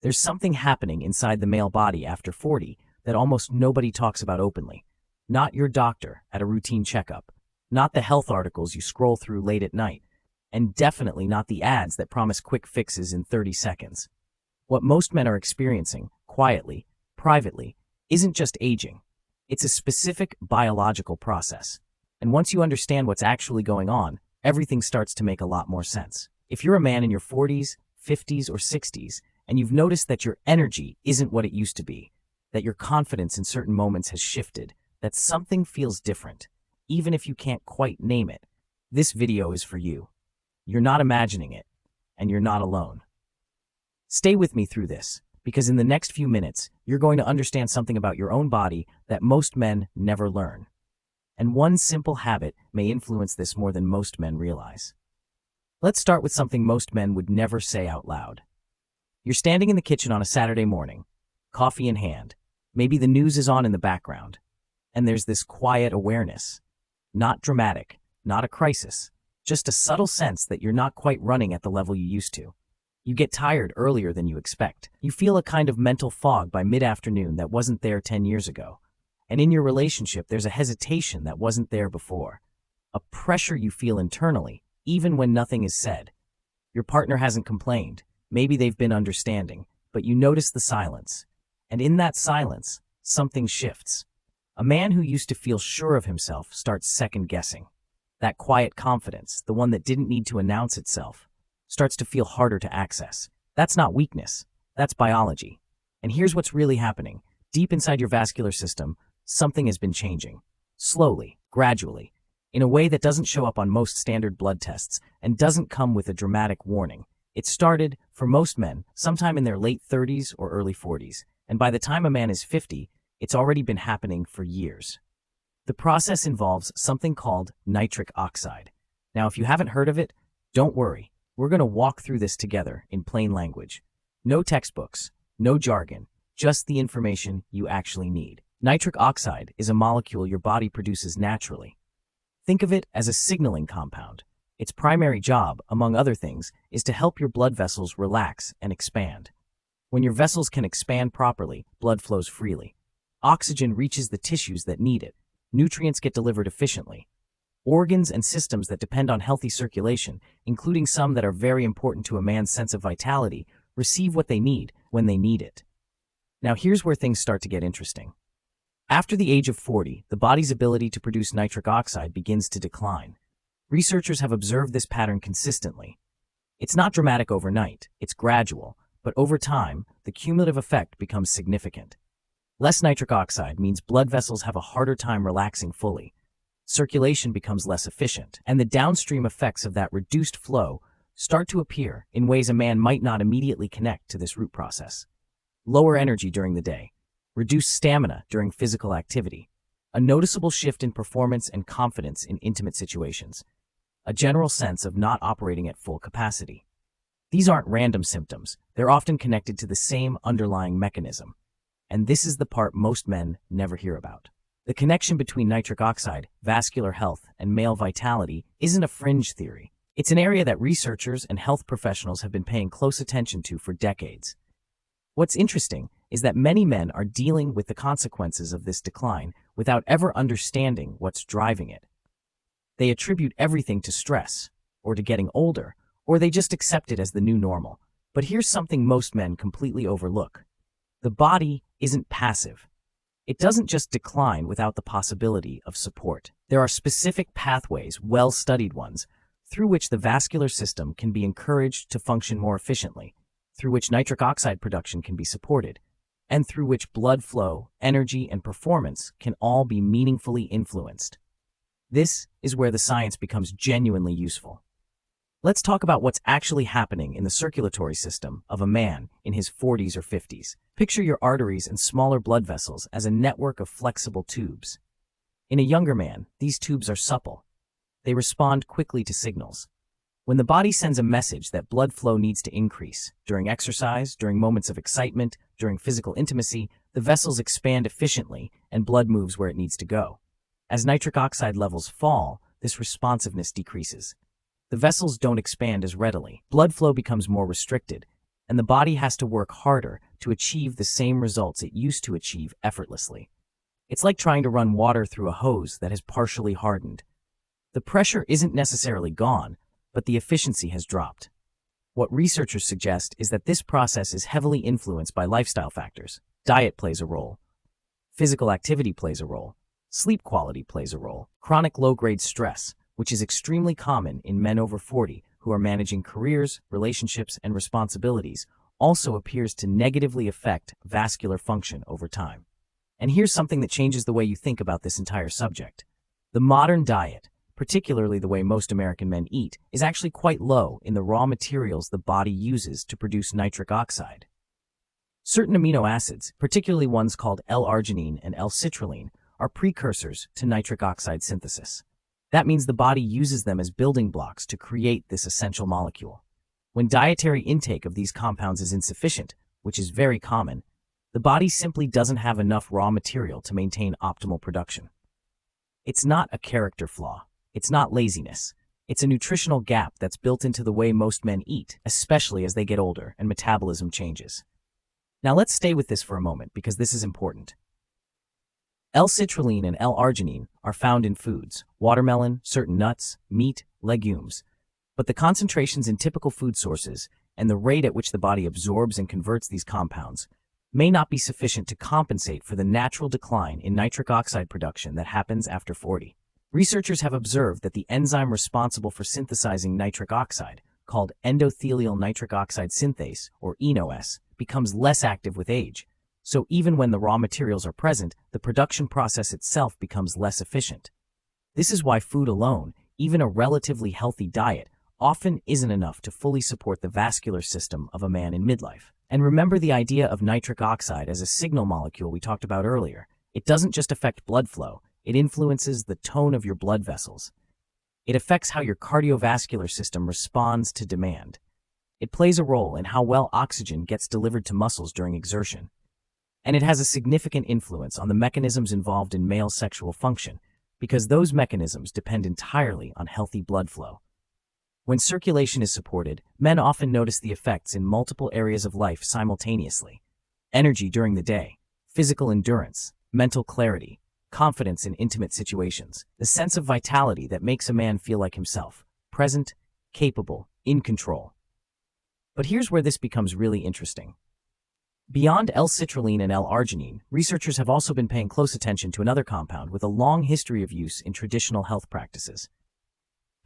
There's something happening inside the male body after 40 that almost nobody talks about openly. Not your doctor at a routine checkup, not the health articles you scroll through late at night, and definitely not the ads that promise quick fixes in 30 seconds. What most men are experiencing, quietly, privately, isn't just aging. It's a specific biological process. And once you understand what's actually going on, everything starts to make a lot more sense. If you're a man in your 40s, 50s, or 60s, and you've noticed that your energy isn't what it used to be, that your confidence in certain moments has shifted, that something feels different, even if you can't quite name it, this video is for you. You're not imagining it, and you're not alone. Stay with me through this, because in the next few minutes, you're going to understand something about your own body that most men never learn. And one simple habit may influence this more than most men realize. Let's start with something most men would never say out loud. You're standing in the kitchen on a Saturday morning, coffee in hand. Maybe the news is on in the background. And there's this quiet awareness. Not dramatic, not a crisis, just a subtle sense that you're not quite running at the level you used to. You get tired earlier than you expect. You feel a kind of mental fog by mid-afternoon that wasn't there 10 years ago. And in your relationship, there's a hesitation that wasn't there before. A pressure you feel internally, even when nothing is said. Your partner hasn't complained. Maybe they've been understanding, but you notice the silence. And in that silence, something shifts. A man who used to feel sure of himself starts second-guessing. That quiet confidence, the one that didn't need to announce itself, starts to feel harder to access. That's not weakness. That's biology. And here's what's really happening. Deep inside your vascular system, something has been changing. Slowly, gradually, in a way that doesn't show up on most standard blood tests and doesn't come with a dramatic warning. It started, for most men, sometime in their late 30s or early 40s, and by the time a man is 50, it's already been happening for years. The process involves something called nitric oxide. Now, if you haven't heard of it, don't worry. We're going to walk through this together in plain language. No textbooks, no jargon, just the information you actually need. Nitric oxide is a molecule your body produces naturally. Think of it as a signaling compound. Its primary job, among other things, is to help your blood vessels relax and expand. When your vessels can expand properly, blood flows freely. Oxygen reaches the tissues that need it. Nutrients get delivered efficiently. Organs and systems that depend on healthy circulation, including some that are very important to a man's sense of vitality, receive what they need when they need it. Now here's where things start to get interesting. After the age of 40, the body's ability to produce nitric oxide begins to decline. Researchers have observed this pattern consistently. It's not dramatic overnight, it's gradual, but over time, the cumulative effect becomes significant. Less nitric oxide means blood vessels have a harder time relaxing fully. Circulation becomes less efficient, and the downstream effects of that reduced flow start to appear in ways a man might not immediately connect to this root process. Lower energy during the day, reduced stamina during physical activity, a noticeable shift in performance and confidence in intimate situations, a general sense of not operating at full capacity. These aren't random symptoms, they're often connected to the same underlying mechanism. And this is the part most men never hear about. The connection between nitric oxide, vascular health, and male vitality isn't a fringe theory. It's an area that researchers and health professionals have been paying close attention to for decades. What's interesting is that many men are dealing with the consequences of this decline without ever understanding what's driving it. They attribute everything to stress, or to getting older, or they just accept it as the new normal. But here's something most men completely overlook. The body isn't passive. It doesn't just decline without the possibility of support. There are specific pathways, well-studied ones, through which the vascular system can be encouraged to function more efficiently, through which nitric oxide production can be supported, and through which blood flow, energy, and performance can all be meaningfully influenced. This is where the science becomes genuinely useful. Let's talk about what's actually happening in the circulatory system of a man in his 40s or 50s. Picture your arteries and smaller blood vessels as a network of flexible tubes. In a younger man, these tubes are supple. They respond quickly to signals. When the body sends a message that blood flow needs to increase, during exercise, during moments of excitement, during physical intimacy, the vessels expand efficiently and blood moves where it needs to go. As nitric oxide levels fall, this responsiveness decreases. The vessels don't expand as readily. Blood flow becomes more restricted, and the body has to work harder to achieve the same results it used to achieve effortlessly. It's like trying to run water through a hose that has partially hardened. The pressure isn't necessarily gone, but the efficiency has dropped. What researchers suggest is that this process is heavily influenced by lifestyle factors. Diet plays a role. Physical activity plays a role. Sleep quality plays a role. Chronic low-grade stress, which is extremely common in men over 40 who are managing careers, relationships, and responsibilities, also appears to negatively affect vascular function over time. And here's something that changes the way you think about this entire subject. The modern diet, particularly the way most American men eat, is actually quite low in the raw materials the body uses to produce nitric oxide. Certain amino acids, particularly ones called L-arginine and L-citrulline, are precursors to nitric oxide synthesis. That means the body uses them as building blocks to create this essential molecule. When dietary intake of these compounds is insufficient, which is very common, the body simply doesn't have enough raw material to maintain optimal production. It's not a character flaw. It's not laziness. It's a nutritional gap that's built into the way most men eat, especially as they get older and metabolism changes. Now let's stay with this for a moment because this is important. L-citrulline and L-arginine are found in foods, watermelon, certain nuts, meat, legumes. But the concentrations in typical food sources and the rate at which the body absorbs and converts these compounds may not be sufficient to compensate for the natural decline in nitric oxide production that happens after 40. Researchers have observed that the enzyme responsible for synthesizing nitric oxide, called endothelial nitric oxide synthase, or ENOS, becomes less active with age. So even when the raw materials are present, the production process itself becomes less efficient. This is why food alone, even a relatively healthy diet, often isn't enough to fully support the vascular system of a man in midlife. And remember the idea of nitric oxide as a signal molecule we talked about earlier. It doesn't just affect blood flow, it influences the tone of your blood vessels. It affects how your cardiovascular system responds to demand. It plays a role in how well oxygen gets delivered to muscles during exertion. And it has a significant influence on the mechanisms involved in male sexual function, because those mechanisms depend entirely on healthy blood flow. When circulation is supported, men often notice the effects in multiple areas of life simultaneously. Energy during the day, physical endurance, mental clarity, confidence in intimate situations, the sense of vitality that makes a man feel like himself, present, capable, in control. But here's where this becomes really interesting. Beyond L-citrulline and L-arginine, researchers have also been paying close attention to another compound with a long history of use in traditional health practices.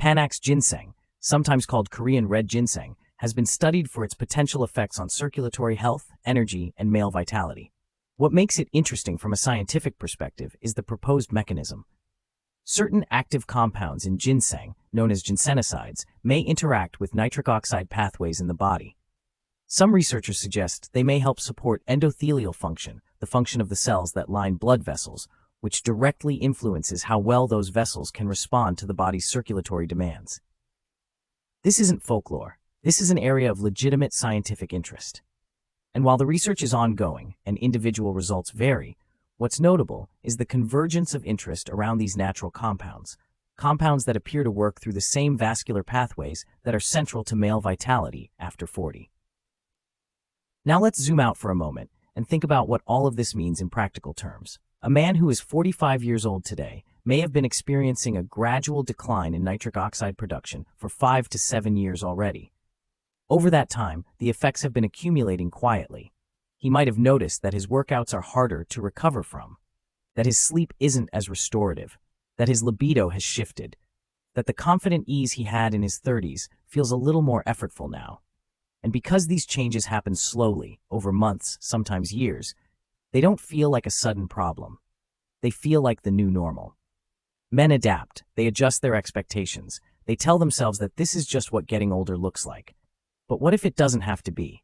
Panax ginseng, sometimes called Korean red ginseng, has been studied for its potential effects on circulatory health, energy, and male vitality. What makes it interesting from a scientific perspective is the proposed mechanism. Certain active compounds in ginseng, known as ginsenosides, may interact with nitric oxide pathways in the body. Some researchers suggest they may help support endothelial function, the function of the cells that line blood vessels, which directly influences how well those vessels can respond to the body's circulatory demands. This isn't folklore. This is an area of legitimate scientific interest. And while the research is ongoing and individual results vary, what's notable is the convergence of interest around these natural compounds, compounds that appear to work through the same vascular pathways that are central to male vitality after 40. Now let's zoom out for a moment and think about what all of this means in practical terms. A man who is 45 years old today may have been experiencing a gradual decline in nitric oxide production for 5 to 7 years already. Over that time, the effects have been accumulating quietly. He might have noticed that his workouts are harder to recover from, that his sleep isn't as restorative, that his libido has shifted, that the confident ease he had in his 30s feels a little more effortful now. And because these changes happen slowly, over months, sometimes years, they don't feel like a sudden problem. They feel like the new normal. Men adapt, they adjust their expectations, they tell themselves that this is just what getting older looks like. But what if it doesn't have to be?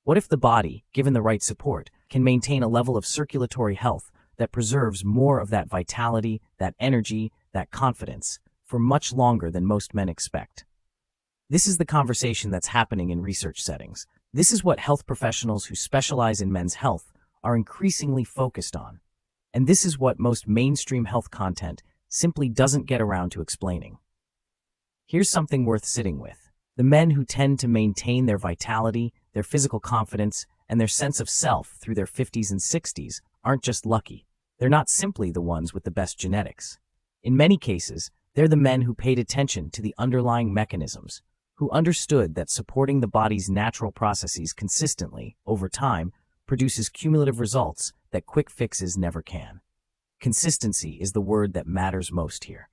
What if the body, given the right support, can maintain a level of circulatory health that preserves more of that vitality, that energy, that confidence, for much longer than most men expect? This is the conversation that's happening in research settings. This is what health professionals who specialize in men's health are increasingly focused on. And this is what most mainstream health content simply doesn't get around to explaining. Here's something worth sitting with. The men who tend to maintain their vitality, their physical confidence, and their sense of self through their 50s and 60s aren't just lucky. They're not simply the ones with the best genetics. In many cases, they're the men who paid attention to the underlying mechanisms, who understood that supporting the body's natural processes consistently, over time, produces cumulative results that quick fixes never can. Consistency is the word that matters most here.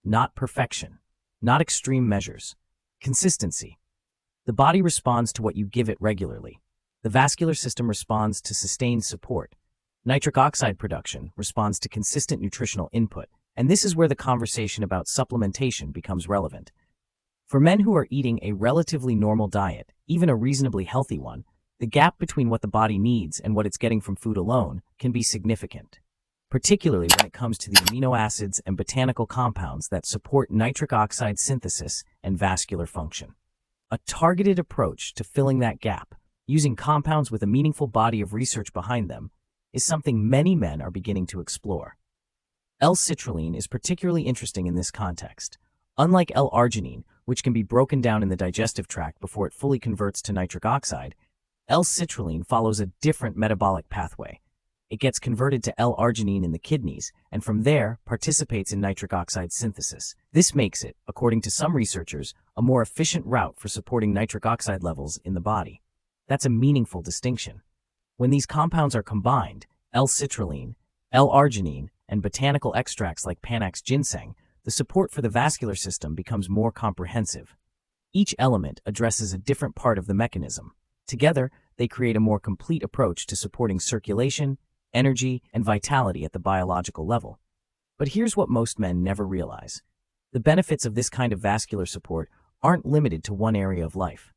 Not perfection, not extreme measures. Consistency. The body responds to what you give it regularly. The vascular system responds to sustained support. Nitric oxide production responds to consistent nutritional input, and this is where the conversation about supplementation becomes relevant. For men who are eating a relatively normal diet, even a reasonably healthy one, the gap between what the body needs and what it's getting from food alone can be significant, particularly when it comes to the amino acids and botanical compounds that support nitric oxide synthesis and vascular function. A targeted approach to filling that gap, using compounds with a meaningful body of research behind them, is something many men are beginning to explore. L-citrulline is particularly interesting in this context. Unlike L-arginine, which can be broken down in the digestive tract before it fully converts to nitric oxide, L-citrulline follows a different metabolic pathway. It gets converted to L-arginine in the kidneys, and from there participates in nitric oxide synthesis. This makes it, according to some researchers, a more efficient route for supporting nitric oxide levels in the body. That's a meaningful distinction. When these compounds are combined, L-citrulline, L-arginine, and botanical extracts like Panax ginseng, the support for the vascular system becomes more comprehensive. Each element addresses a different part of the mechanism. Together, they create a more complete approach to supporting circulation, energy, and vitality at the biological level. But here's what most men never realize. The benefits of this kind of vascular support aren't limited to one area of life.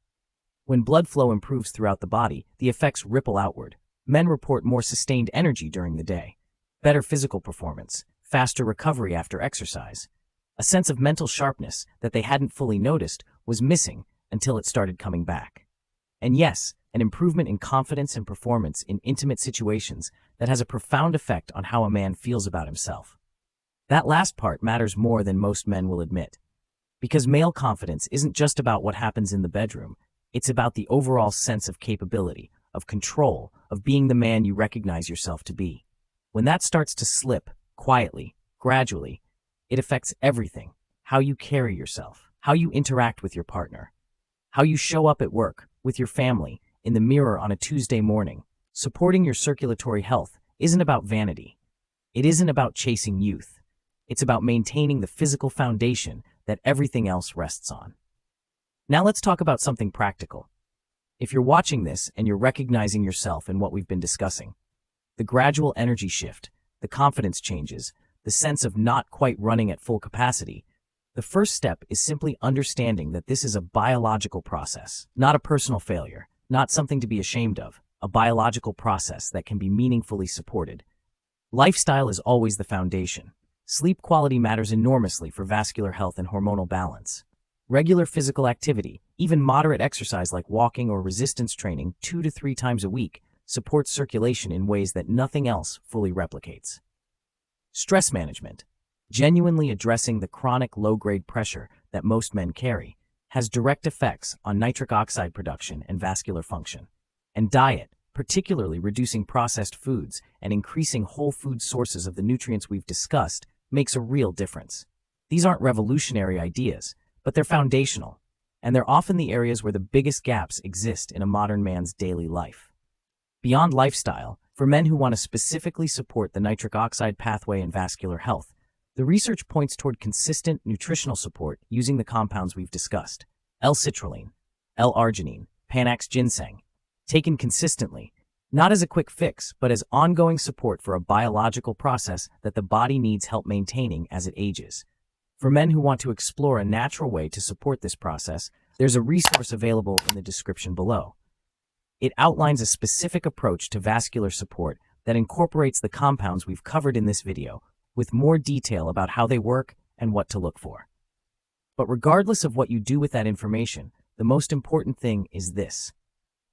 When blood flow improves throughout the body, the effects ripple outward. Men report more sustained energy during the day, better physical performance, faster recovery after exercise. A sense of mental sharpness that they hadn't fully noticed was missing until it started coming back. And yes, an improvement in confidence and performance in intimate situations that has a profound effect on how a man feels about himself. That last part matters more than most men will admit. Because male confidence isn't just about what happens in the bedroom, it's about the overall sense of capability, of control, of being the man you recognize yourself to be. When that starts to slip, quietly, gradually, it affects everything. How you carry yourself, how you interact with your partner, how you show up at work, with your family, in the mirror on a Tuesday morning. Supporting your circulatory health isn't about vanity. It isn't about chasing youth. It's about maintaining the physical foundation that everything else rests on. Now let's talk about something practical. If you're watching this and you're recognizing yourself in what we've been discussing, the gradual energy shift, the confidence changes, the sense of not quite running at full capacity, the first step is simply understanding that this is a biological process, not a personal failure, not something to be ashamed of, a biological process that can be meaningfully supported. Lifestyle is always the foundation. Sleep quality matters enormously for vascular health and hormonal balance. Regular physical activity, even moderate exercise like walking or resistance training 2 to 3 times a week, supports circulation in ways that nothing else fully replicates. Stress management, genuinely addressing the chronic low-grade pressure that most men carry, has direct effects on nitric oxide production and vascular function. And diet, particularly reducing processed foods and increasing whole food sources of the nutrients we've discussed, makes a real difference. These aren't revolutionary ideas, but they're foundational, and they're often the areas where the biggest gaps exist in a modern man's daily life. Beyond lifestyle, for men who want to specifically support the nitric oxide pathway and vascular health, the research points toward consistent nutritional support using the compounds we've discussed: L-citrulline, L-arginine, Panax ginseng, taken consistently, not as a quick fix, but as ongoing support for a biological process that the body needs help maintaining as it ages. For men who want to explore a natural way to support this process, there's a resource available in the description below. It outlines a specific approach to vascular support that incorporates the compounds we've covered in this video, with more detail about how they work and what to look for. But regardless of what you do with that information, the most important thing is this.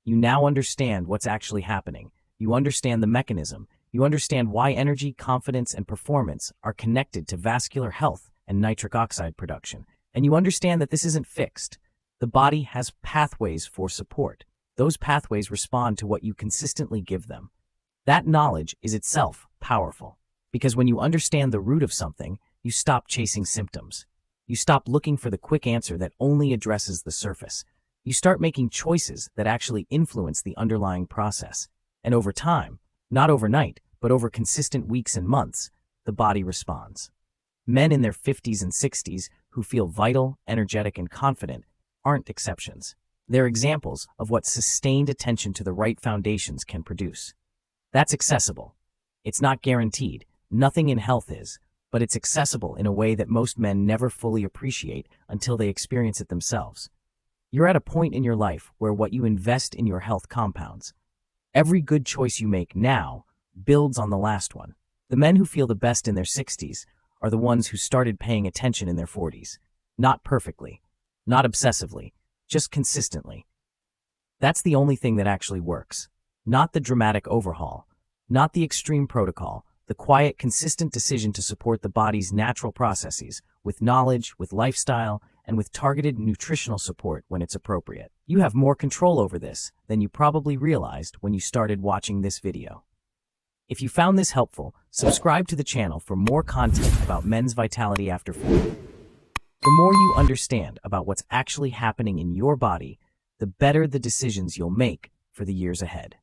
You now understand what's actually happening. You understand the mechanism. You understand why energy, confidence, and performance are connected to vascular health and nitric oxide production. And you understand that this isn't fixed. The body has pathways for support. Those pathways respond to what you consistently give them. That knowledge is itself powerful, because when you understand the root of something, you stop chasing symptoms. You stop looking for the quick answer that only addresses the surface. You start making choices that actually influence the underlying process. And over time, not overnight, but over consistent weeks and months, the body responds. Men in their 50s and 60s who feel vital, energetic, and confident aren't exceptions. They're examples of what sustained attention to the right foundations can produce. That's accessible. It's not guaranteed. Nothing in health is, but it's accessible in a way that most men never fully appreciate until they experience it themselves. You're at a point in your life where what you invest in your health compounds. Every good choice you make now builds on the last one. The men who feel the best in their 60s are the ones who started paying attention in their 40s. Not perfectly, not obsessively, just consistently. That's the only thing that actually works. Not the dramatic overhaul, not the extreme protocol, the quiet, consistent decision to support the body's natural processes with knowledge, with lifestyle, and with targeted nutritional support when it's appropriate. You have more control over this than you probably realized when you started watching this video. If you found this helpful, subscribe to the channel for more content about men's vitality after 40. The more you understand about what's actually happening in your body, the better the decisions you'll make for the years ahead.